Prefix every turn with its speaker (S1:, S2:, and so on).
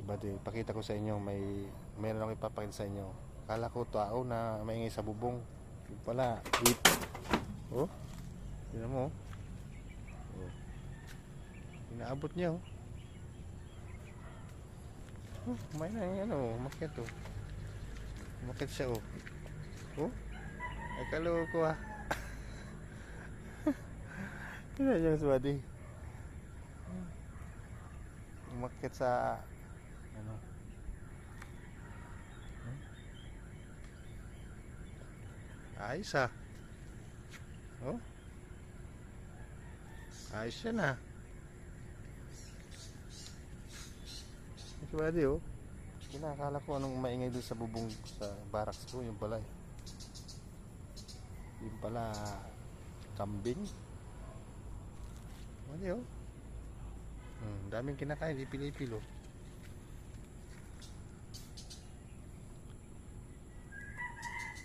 S1: Buddy, pakita ko sa inyo, meron ako ipapakita sa inyo. Kala ko tao na maingay sa bubong. Yung pala, oh, tignan mo. Oh. Inaabot niya oh. Oh, kumain na yung ano, umakyat oh. Umakyat siya oh. Oh, ay kaloko ah. Tignan niyo si Buddy. Umakyat sa ano. Ayos ah. Oh. Ayos yan ah. Si Buddy oh. Kinakala ko anong maingay doon sa bubong sa barracks ko. Yung pala eh. Yung pala kambing. Buddy oh. Daming kinakain, ipil-ipil oh.